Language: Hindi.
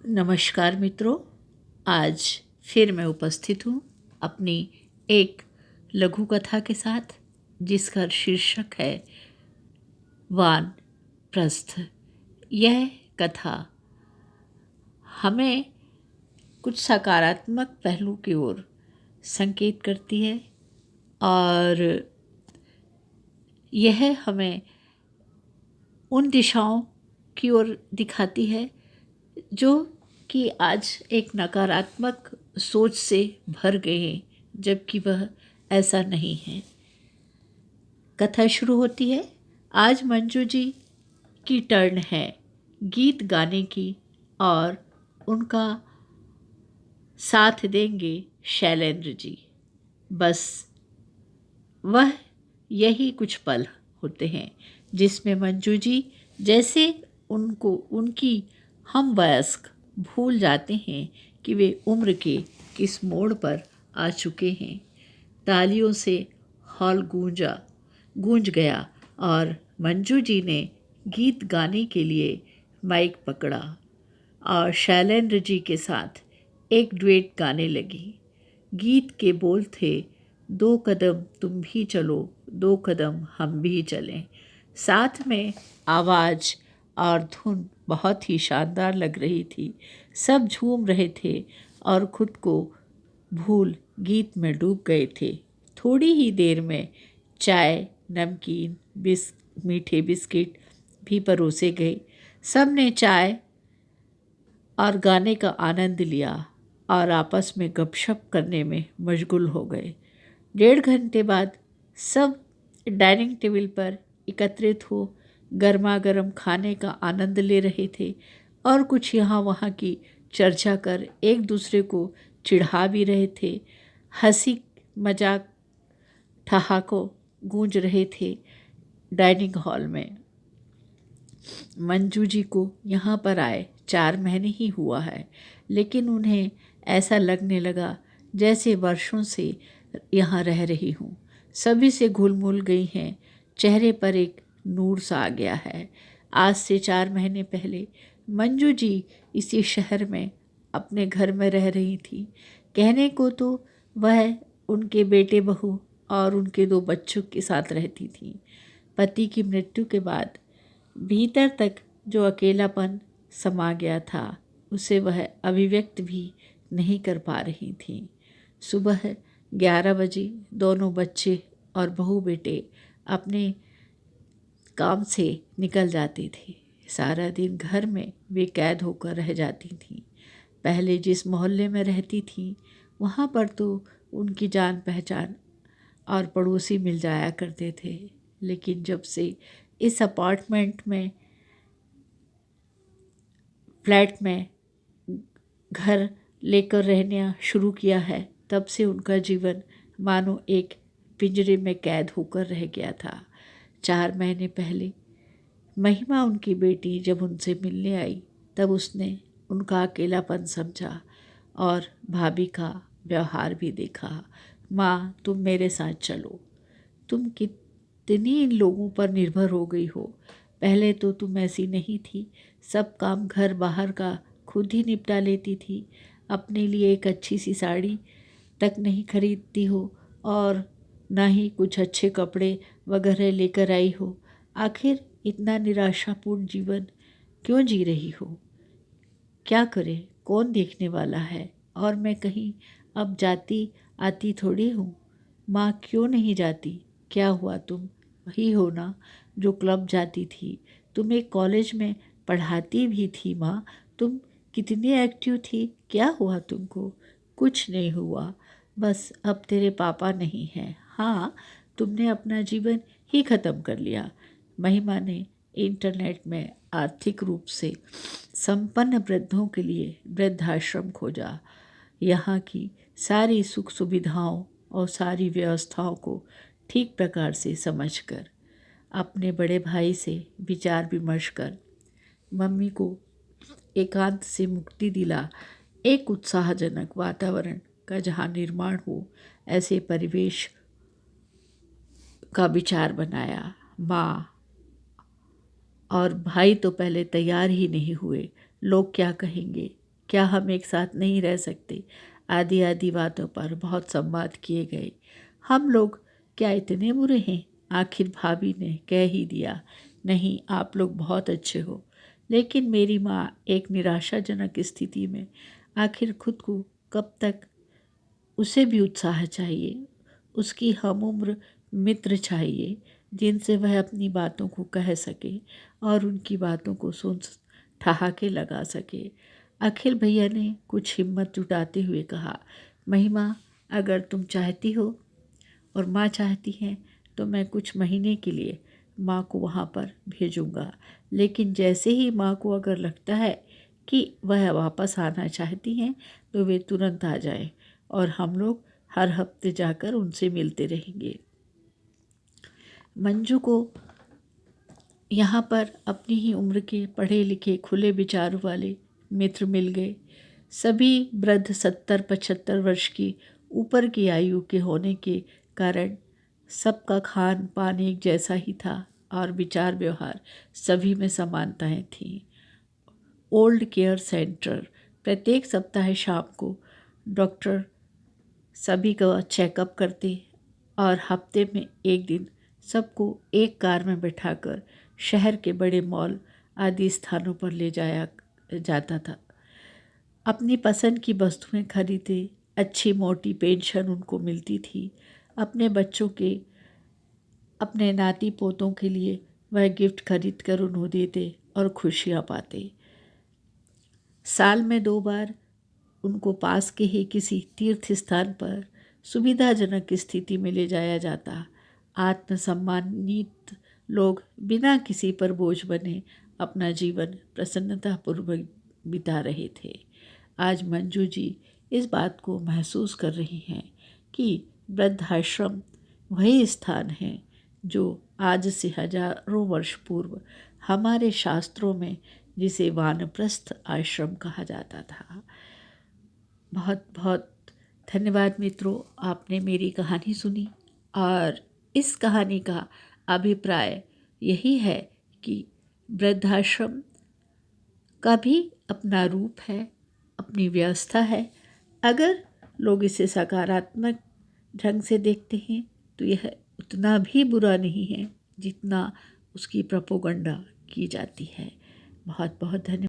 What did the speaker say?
नमस्कार मित्रों, आज फिर मैं उपस्थित हूँ अपनी एक लघु कथा के साथ जिसका शीर्षक है वानप्रस्थ। यह कथा हमें कुछ सकारात्मक पहलू की ओर संकेत करती है और यह हमें उन दिशाओं की ओर दिखाती है जो कि आज एक नकारात्मक सोच से भर गए हैं, जबकि वह ऐसा नहीं है। कथा शुरू होती है। आज मंजू जी की टर्न है गीत गाने की और उनका साथ देंगे शैलेंद्र जी। बस वह यही कुछ पल होते हैं जिसमें मंजू जी जैसे उनको उनकी हम वयस्क भूल जाते हैं कि वे उम्र के किस मोड़ पर आ चुके हैं। तालियों से हॉल गूंज गया और मंजू जी ने गीत गाने के लिए माइक पकड़ा और शैलेंद्र जी के साथ एक डुएट गाने लगी। गीत के बोल थे, 2 कदम तुम भी चलो, 2 कदम हम भी चलें। साथ में आवाज़ और धुन बहुत ही शानदार लग रही थी। सब झूम रहे थे और खुद को भूल गीत में डूब गए थे। थोड़ी ही देर में चाय, नमकीन, मीठे बिस्किट भी परोसे गए। सब ने चाय और गाने का आनंद लिया और आपस में गपशप करने में मशगूल हो गए। 1.5 घंटे बाद सब डाइनिंग टेबल पर एकत्रित हो गर्मा गर्म खाने का आनंद ले रहे थे और कुछ यहाँ वहाँ की चर्चा कर एक दूसरे को चिढ़ा भी रहे थे। हंसी मजाक ठहाको गूंज रहे थे डाइनिंग हॉल में। मंजू जी को यहाँ पर आए 4 महीने ही हुआ है, लेकिन उन्हें ऐसा लगने लगा जैसे वर्षों से यहाँ रह रही हूँ। सभी से घुल मिल गई हैं। चेहरे पर एक नूर सा आ गया है। आज से 4 महीने पहले मंजू जी इसी शहर में अपने घर में रह रही थी। कहने को तो वह उनके बेटे बहू और उनके 2 बच्चों के साथ रहती थी। पति की मृत्यु के बाद भीतर तक जो अकेलापन समा गया था उसे वह अभिव्यक्त भी नहीं कर पा रही थी। सुबह 11 बजे दोनों बच्चे और बहू बेटे अपने काम से निकल जाते थे। सारा दिन घर में वे कैद होकर रह जाती थीं। पहले जिस मोहल्ले में रहती थी वहाँ पर तो उनकी जान पहचान और पड़ोसी मिल जाया करते थे, लेकिन जब से इस अपार्टमेंट में फ्लैट में घर लेकर रहना शुरू किया है तब से उनका जीवन मानो एक पिंजरे में कैद होकर रह गया था। 4 महीने पहले महिमा उनकी बेटी जब उनसे मिलने आई तब उसने उनका अकेलापन समझा और भाभी का व्यवहार भी देखा। माँ, तुम मेरे साथ चलो। तुम कितनी इन लोगों पर निर्भर हो गई हो। पहले तो तुम ऐसी नहीं थी। सब काम घर बाहर का खुद ही निपटा लेती थी। अपने लिए एक अच्छी सी साड़ी तक नहीं खरीदती हो और ना ही कुछ अच्छे कपड़े वगैरह लेकर आई हो। आखिर इतना निराशापूर्ण जीवन क्यों जी रही हो? क्या करे, कौन देखने वाला है? और मैं कहीं अब जाती आती थोड़ी हूँ। माँ, क्यों नहीं जाती? क्या हुआ? तुम वही हो ना जो क्लब जाती थी। तुम एक कॉलेज में पढ़ाती भी थी माँ। तुम कितनी एक्टिव थी। क्या हुआ तुमको? कुछ नहीं हुआ, बस अब तेरे पापा नहीं हैं। हाँ, तुमने अपना जीवन ही ख़त्म कर लिया। महिमा ने इंटरनेट में आर्थिक रूप से संपन्न वृद्धों के लिए वृद्धाश्रम खोजा। यहाँ की सारी सुख सुविधाओं और सारी व्यवस्थाओं को ठीक प्रकार से समझकर अपने बड़े भाई से विचार विमर्श कर मम्मी को एकांत से मुक्ति दिला एक उत्साहजनक वातावरण का जहाँ निर्माण हो ऐसे परिवेश का विचार बनाया। माँ और भाई तो पहले तैयार ही नहीं हुए। लोग क्या कहेंगे, क्या हम एक साथ नहीं रह सकते? आदि आदि बातों पर बहुत संवाद किए गए। हम लोग क्या इतने बुरे हैं? आखिर भाभी ने कह ही दिया, नहीं आप लोग बहुत अच्छे हो। लेकिन मेरी माँ एक निराशाजनक स्थिति में, आखिर खुद को कब तक, उसे भी उत्साह चाहिए, उसकी हम उम्र मित्र चाहिए जिनसे वह अपनी बातों को कह सके और उनकी बातों को सुन ठहाके लगा सके। अखिल भैया ने कुछ हिम्मत जुटाते हुए कहा, महिमा अगर तुम चाहती हो और माँ चाहती हैं तो मैं कुछ महीने के लिए माँ को वहाँ पर भेजूँगा, लेकिन जैसे ही माँ को अगर लगता है कि वह वापस आना चाहती हैं तो वे तुरंत आ जाएं और हम लोग हर हफ्ते जाकर उनसे मिलते रहेंगे। मंजू को यहाँ पर अपनी ही उम्र के पढ़े लिखे खुले विचारों वाले मित्र मिल गए। सभी वृद्ध 70-75 वर्ष की ऊपर की आयु के होने के कारण सबका खान पान एक जैसा ही था और विचार व्यवहार सभी में समानताएं थीं। ओल्ड केयर सेंटर प्रत्येक सप्ताह शाम को डॉक्टर सभी का चेकअप करते और हफ्ते में एक दिन सबको एक कार में बैठाकर शहर के बड़े मॉल आदि स्थानों पर ले जाया जाता था। अपनी पसंद की वस्तुएं खरीदे, अच्छी मोटी पेंशन उनको मिलती थी। अपने बच्चों के, अपने नाती पोतों के लिए वह गिफ्ट खरीद कर उन्हें देते और खुशियाँ पाते। साल में 2 बार उनको पास के ही किसी तीर्थ स्थान पर सुविधाजनक स्थिति में ले जाया जाता। आत्मसम्मानित लोग बिना किसी पर बोझ बने अपना जीवन प्रसन्नतापूर्वक बिता रहे थे। आज मंजू जी इस बात को महसूस कर रही हैं कि वृद्धाश्रम वही स्थान है जो आज से हजारों वर्ष पूर्व हमारे शास्त्रों में जिसे वानप्रस्थ आश्रम कहा जाता था। बहुत बहुत धन्यवाद मित्रों, आपने मेरी कहानी सुनी और इस कहानी का अभिप्राय यही है कि वृद्धाश्रम का भी अपना रूप है, अपनी व्यवस्था है। अगर लोग इसे सकारात्मक ढंग से देखते हैं तो यह उतना भी बुरा नहीं है जितना उसकी प्रोपेगेंडा की जाती है। बहुत बहुत धन्यवाद।